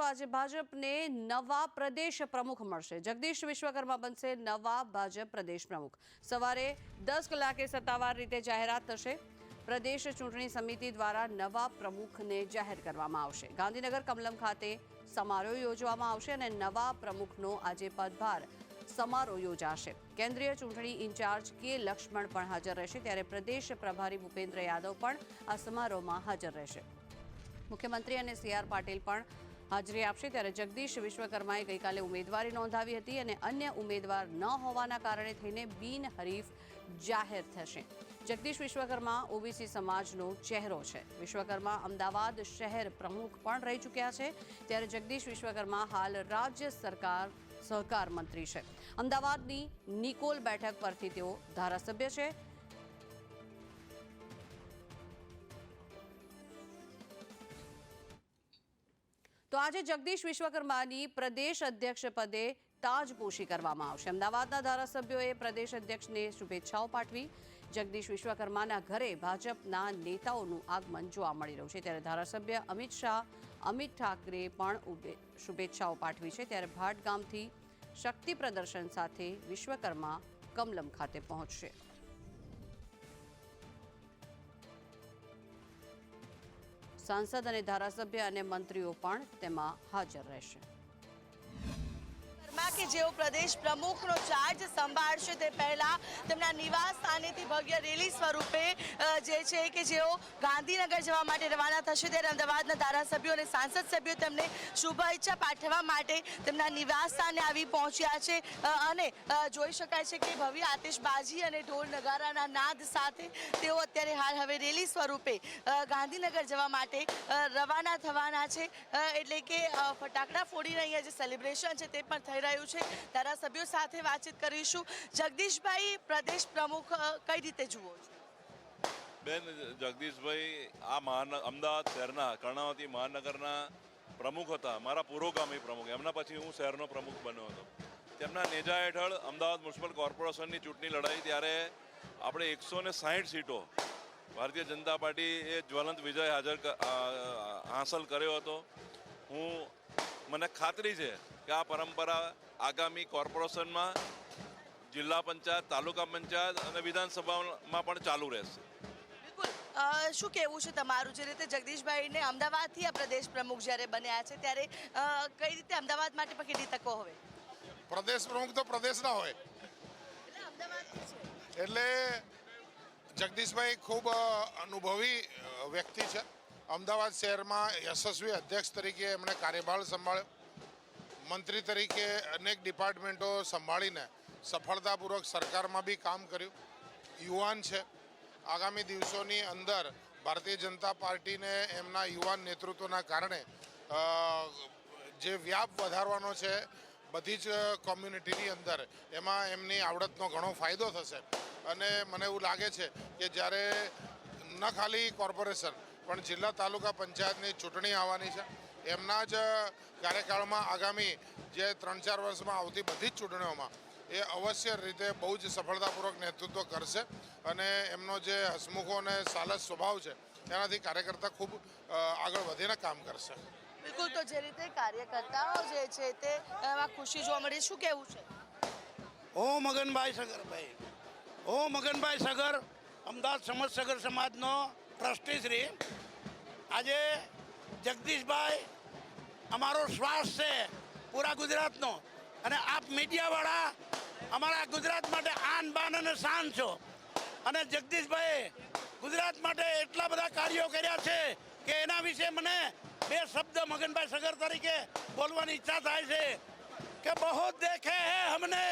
આજે ભાજપને નવા પ્રદેશ પ્રમુખ મળશે। જગદીશ વિશ્વકર્મા બનશે નવા ભાજપ પ્રદેશ પ્રમુખ। સવારે 10 કલાકે સત્તાવાર રીતે જાહેરાત થશે। પ્રદેશ ચૂંટણી સમિતિ દ્વારા નવા પ્રમુખને જાહેર કરવામાં આવશે। ગાંધીનગર કમલમ ખાતે સમારોહ યોજવામાં આવશે અને નવા પ્રમુખનો આજે પદભાર સમારોહ યોજાશે। કેન્દ્રીય ચૂંટણી ઇન્ચાર્જ કે લક્ષ્મણ પણ હાજર રહેશે, ત્યારે પ્રદેશ પ્રભારી ભૂપેન્દ્ર યાદવ પણ આ સમારોહમાં હાજર રહેશે। મુખ્યમંત્રી અને સી આર પાટીલ પણ હાજરી આપશે। ત્યારે જગદીશ વિશ્વકર્માએ ગઈકાલે ઉમેદવારી નોંધાવી હતી અને અન્ય ઉમેદવાર ન હોવાના કારણે થઈને બિનહરીફ જાહેર થશે। જગદીશ વિશ્વકર્મા ઓબીસી સમાજનો ચહેરો છે। વિશ્વકર્મા અમદાવાદ શહેર પ્રમુખ પણ રહી ચૂક્યા છે, ત્યારે જગદીશ વિશ્વકર્મા હાલ રાજ્ય સરકાર સહકાર મંત્રી છે। અમદાવાદની નિકોલ બેઠક પરથી તેઓ ધારાસભ્ય છે। તો આજે જગદીશ વિશ્વકર્માની પ્રદેશ અધ્યક્ષ પદે તાજપોશી કરવામાં આવશે। અમદાવાદના ધારાસભ્યોએ પ્રદેશ અધ્યક્ષને શુભેચ્છાઓ પાઠવી। જગદીશ વિશ્વકર્માના ઘરે ભાજપના નેતાઓનું આગમન જોવા મળી રહ્યું છે, ત્યારે ધારાસભ્ય અમિત શાહ, અમિત ઠાકરે પણ શુભેચ્છાઓ પાઠવી છે। ત્યારે ભાટ ગામથી શક્તિ પ્રદર્શન સાથે વિશ્વકર્મા કમલમ ખાતે પહોંચશે। सांसद અને ધારાસભ્ય અને મંત્રીઓ પણ તેમાં હાજર રહેશે। કે જેઓ પ્રદેશ પ્રમુખનો ચાર્જ સંભાળશે તે પહેલા તેમના નિવાસ સ્થાનેથી ભવ્ય રેલી સ્વરૂપે જે છે કે જેઓ ગાંધીનગર જવા માટે રવાના થશે, ત્યારે અમદાવાદના ધારાસભ્યો અને સાંસદ સભ્યો તેમને શુભેચ્છા પાઠવવા માટે તેમના નિવાસ સ્થાને આવી પહોંચ્યા છે અને જોઈ શકાય છે કે ભવ્ય આતિશબાજી અને ઢોલ નગારાના નાદ સાથે તેઓ અત્યારે હાલ હવે રેલી સ્વરૂપે ગાંધીનગર જવા માટે રવાના થવાના છે। એટલે કે ફટાકડા ફોડીને અહીંયા જે સેલિબ્રેશન છે તે પણ થઈ રહ્યું છે। ધારાસભ્યો સાથે વાતચીત કરીશું। જગદીશભાઈ, પ્રદેશ પ્રમુખ કઈ રીતે જુઓ છો? બેન, જગદીશભાઈ આ અમદાવાદ શહેરના કર્ણાવતી મહાનગરના પ્રમુખ હતા, મારા પુરોગામી પ્રમુખ। એમના પછી હું શહેરનો પ્રમુખ બન્યો હતો। તેમના નેજા હેઠળ અમદાવાદ મ્યુનિસિપલ કોર્પોરેશનની ચૂંટણી લડાઈ ત્યારે આપણે 160 સીટો ભારતીય જનતા પાર્ટી એ જ્વલંત વિજય હાંસલ કર્યો હતો। મને ખાતરી છે કે આ પરંપરા આગામી કોર્પોરેશનમાં, જિલ્લા પંચાયત, તાલુકા પંચાયત અને વિધાનસભામાં પણ ચાલુ રહેશે। બિલકુલ, શું કહેવું છે તમારું? જે રીતે જગદીશભાઈને અમદાવાદથી આ પ્રદેશ પ્રમુખ જ્યારે બન્યા છે, ત્યારે કઈ રીતે અમદાવાદ માટે પણ કેટલી તકો હવે? પ્રદેશ પ્રમુખ તો પ્રદેશના હોય એટલે જગદીશભાઈ ખૂબ અનુભવી વ્યક્તિ છે। અમદાવાદ શહેરમાં યશસ્વી અધ્યક્ષ તરીકે એમણે કાર્યભાર સંભાળ્યો। મંત્રી તરીકે અનેક ડિપાર્ટમેન્ટો સંભાળીને સફળતાપૂર્વક સરકારમાં બી કામ કર્યું। યુવાન છે। આગામી દિવસોની અંદર ભારતીય જનતા પાર્ટીને એમના યુવાન નેતૃત્વના કારણે જે વ્યાપ વધારવાનો છે બધી જ કોમ્યુનિટીની અંદર, એમાં એમની આવડતનો ઘણો ફાયદો થશે। અને મને એવું લાગે છે કે જ્યારે ન ખાલી કોર્પોરેશન પણ જિલ્લા તાલુકા પંચાયતની ચૂંટણી આવવાની છે, એમના જ કાર્યકાળમાં આગામી જે 3-4 વર્ષમાં આવતી બધી જ ચૂંટણીઓમાં એ અવશ્ય રીતે બહુ જ સફળતાપૂર્વક નેતૃત્વ કરશે અને એમનો જે હસમુખો અને સાલસ સ્વભાવ છે એનાથી કાર્યકર્તા ખૂબ આગળ વધીને કામ કરશે। બિલકુલ, તો જે રીતે કાર્યકર્તાઓ જે છે તે એમાં ખુશી જોવા મળી, શું કહેવું છે? હું મગનભાઈ સગર, અમદાવાદ સગર સમાજનો ટ્રસ્ટી શ્રી। આજે જગદીશભાઈ અમારો શ્વાસ છે પૂરા ગુજરાતનો, અને આપ મીડિયાવાળા અમારા ગુજરાત માટે આન બાન અને શાન છો। અને જગદીશભાઈએ ગુજરાત માટે એટલા બધા કાર્યો કર્યા છે કે એના વિશે મને 2 શબ્દ મગનભાઈ સગર તરીકે બોલવાની ઈચ્છા થાય છે કે બહોત દેખે હૈ હમને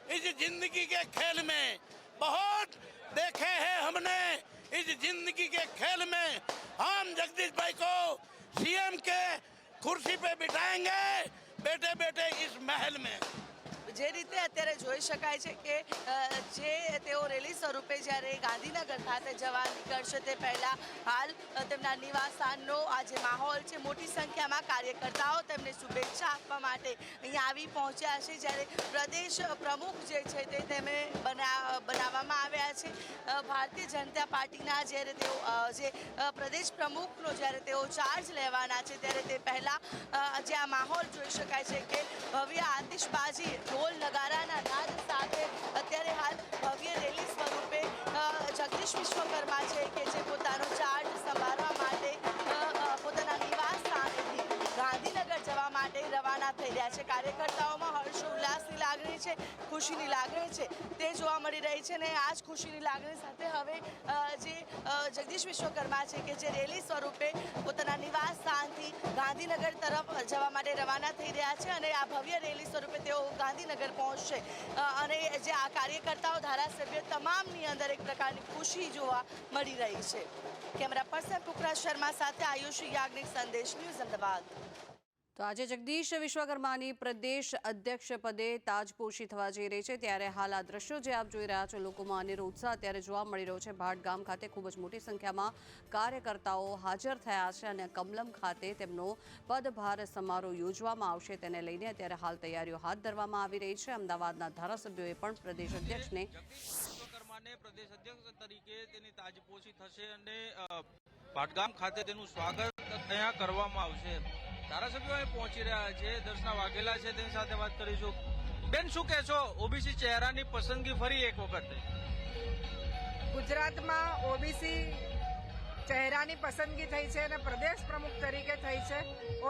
इस जिंदगी के खेल में, बहुत देखे हैं हमने इस जिंदगी के खेल में, हम जगदीश भाई को सीएम के कुर्सी पे बिठाएंगे बैठे बैठे इस महल में। જે રીતે અત્યારે જોઈ શકાય છે કે જે તેઓ રેલી સ્વરૂપે જ્યારે ગાંધીનગર ખાતે જવા નીકળશે તે પહેલા હાલ તેમના નિવાસસ્થાનનો આ જે માહોલ છે, મોટી સંખ્યામાં કાર્યકર્તાઓ તેમને શુભેચ્છા આપવા માટે અહીંયા આવી પહોંચ્યા છે. જ્યારે પ્રદેશ પ્રમુખ જે છે તે તેમને બનાવવામાં આવ્યા છે. ભારતીય જનતા પાર્ટીના જ્યારે તેઓ જે પ્રદેશ પ્રમુખનો જ્યારે તેઓ ચાર્જ લેવાના છે ત્યારે તે પહેલા જે આ માહોલ જોઈ શકાય છે કે ભવ્ય આતિશબાજી, ઢોલ નગારાના નાદ સાથે અત્યારે હાલ ભવ્ય રેલી સ્વરૂપે જગદીશ વિશ્વકર્મા છે કે જે પોતાનો ચાર્જ સંભાળવા માટે પોતાના નિવાસ સ્થાનેથી ગાંધીનગર જવા માટે રવાના થઈ રહ્યા છે. કાર્યકર્તાઓમાં હર્ષ ઉલ્લાસની લાગણી છે, ખુશીની લાગણી છે તે જોવા મળી રહી છે. ને આ જ ખુશીની લાગણી સાથે હવે જે જગદીશ વિશ્વકર્મા છે કે જે રેલી સ્વરૂપે પોતાના નિવાસ સ્થાનથી ગાંધીનગર તરફ જવા માટે રવાના થઈ રહ્યા છે અને આ ભવ્ય રેલી સ્વરૂપે તેઓ ગાંધીનગર પહોંચશે અને જે આ કાર્યકર્તાઓ, ધારાસભ્ય તમામની અંદર એક પ્રકારની ખુશી જોવા મળી રહી છે. કેમેરા પર્સન પુકરા શર્મા સાથે આયુષી યાજ્ઞિક, સંદેશ ન્યૂઝ, અમદાવાદ. તો આજે જગદીશ વિશ્વકર્માની પ્રદેશ અધ્યક્ષ પદે તાજપોશી થવા જઈ રહી છે. ત્યારે હાલ આ દ્રશ્યો જે આપ જોઈ રહ્યા છો, લોકોમાં અનેરો ઉત્સાહ અત્યારે જોવા મળી રહ્યો છે. ભાટ ગામ ખાતે ખૂબ જ મોટી સંખ્યામાં કાર્યકર્તાઓ હાજર થયા છે અને કમલમ ખાતે તેમનો પદભાર સમારોહ યોજવામાં આવશે. તેને લઈને અત્યારે હાલ તૈયારીઓ હાથ ધરવામાં આવી રહી છે. અમદાવાદના ધારાસભ્યોએ પણ પ્રદેશ અધ્યક્ષને પ્રદેશ અધ્યક્ષ તરીકે તેની તાજપોશી થશે અને ભાટગામ ખાતે તેનું સ્વાગત અહીંયા કરવામાં આવશે. ધારાસભ્યો અહીં પહોંચી રહ્યા છે. દર્શના વાઘેલા છે, તેની સાથે વાત કરીશું. બેન, શું કહેશો? ઓબીસી ચહેરાની પસંદગી ફરી એક વખત ગુજરાતમાં ઓબીસી ચહેરાની પસંદગી થઈ છે અને પ્રદેશ પ્રમુખ તરીકે થઈ છે.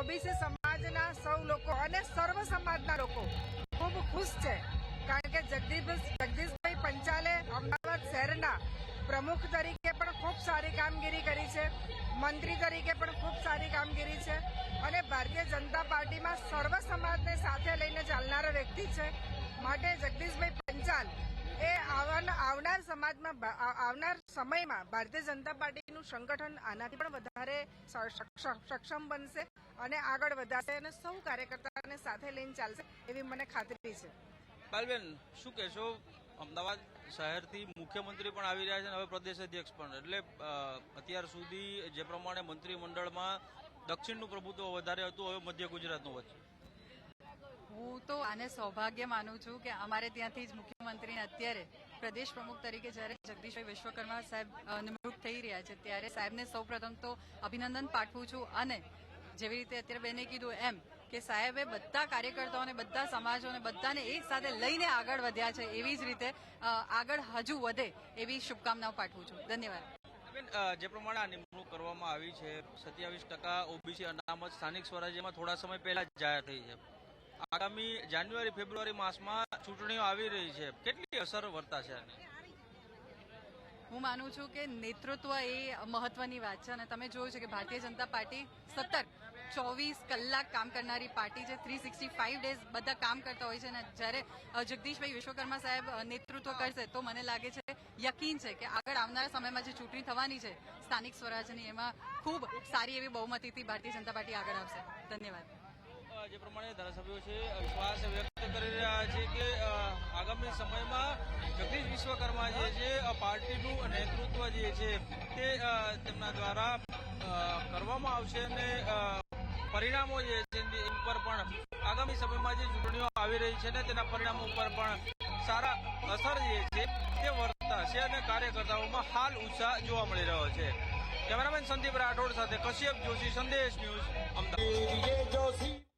ઓબીસી સમાજના સૌ લોકો અને સર્વ સમાજના લોકો ખૂબ ખુશ છે, કારણ કે જગદીશભાઈ પંચાલે અમદાવાદ શહેરના પ્રમુખ તરીકે પણ ખૂબ સારી કામગીરી કરી છે, મંત્રી તરીકે પણ ખૂબ સારી કામગીરી છે અને ભારતીય જનતા પાર્ટીમાં સર્વ સમાજને સાથે લઈને ચાલનારો વ્યક્તિ છે. માટે જગદીશભાઈ પંચાલ એ આવનાર સમયમાં ભારતીય જનતા પાર્ટીનું સંગઠન આનાથી પણ વધારે સક્ષમ બનશે અને આગળ વધારશે અને સૌ કાર્યકર્તાને સાથે લઈને ચાલશે એવી મને ખાતરી છે. પાલબેન, શું કહેશો? અમદાવાદ શહેરથી મુખ્યમંત્રી પણ આવી રહ્યા છે અને હવે પ્રદેશ અધ્યક્ષ પણ, એટલે અત્યાર સુધી જે પ્રમાણે મંત્રીમંડળમાં દક્ષિણનું પ્રભુત્વ વધારે હતું, હવે મધ્ય ગુજરાતનું વધશે. હું તો આને સૌભાગ્ય માનું છું કે અમારે ત્યાંથી જ મુખ્યમંત્રીને અત્યારે પ્રદેશ પ્રમુખ તરીકે જ્યારે જગદીશભાઈ વિશ્વકર્મા સાહેબ નિમણૂક થઈ રહ્યા છે ત્યારે સાહેબને સૌપ્રથમ તો અભિનંદન પાઠવું છું. અને જેવી રીતે અત્યારે બેને કીધું એમ કે સાહેબે બધા કાર્યકર્તાઓને, બધા સમાજોને, બધાને એક સાથે લઈને આગળ વધ્યા છે. એવી જ રીતે આગળ હજુ વધે એવી શુભકામનાઓ પાઠવું છું. ધન્યવાદ. જે પ્રમાણે આ નિમણૂક કરવામાં આવી છે, 27% ઓબીસી અનામત સ્થાનિક સ્વરાજ્યમાં થોડા સમય પહેલા જ જાહેર થઈ છે. આગામી જાન્યુઆરી ફેબ્રુઆરી માસમાં ચૂંટણીઓ આવી રહી છે, કેટલી અસર વર્તાશે આની? હું માનું છું કે નેતૃત્વ એ મહત્વની વાત છે અને તમે જોયું છે કે ભારતીય જનતા પાર્ટી સતત 24 કલાક કામ કરનારી પાર્ટી છે. 365 ડેઝ બધા કામ કરતા હોય છે અને જ્યારે જગદીશભાઈ વિશ્વકર્મા સાહેબ નેતૃત્વ કરશે તો મને લાગે છે, યકીન છે કે આગળ આવનારા સમયમાં જે ચૂંટણી થવાની છે સ્થાનિક સ્વરાજ્યની, એમાં ખૂબ સારી એવી બહુમતીથી ભારતીય જનતા પાર્ટી આગળ આવશે. ધન્યવાદ. જે પ્રમાણે ધારાસભ્યો છે વિશ્વાસ વ્યક્ત કરી રહ્યા છે કે આગામી સમયમાં જગદીશ વિશ્વકર્મા જે છે પાર્ટીનું નેતૃત્વ જે છે તે તેમના દ્વારા કરવામાં આવશે અને પરિણામો જે છે એ ઉપર પણ આગામી સમયમાં જે ચૂંટણીઓ આવી રહી છે ને તેના પરિણામો ઉપર પણ સારા અસર જે છે તે વર્તાશે અને કાર્યકર્તાઓમાં હાલ ઉત્સાહ જોવા મળી રહ્યો છે. કેમેરામેન સંદીપ રાઠોડ સાથે કશ્યપ જોશી, સંદેશ ન્યૂઝ, અમદાવાદ.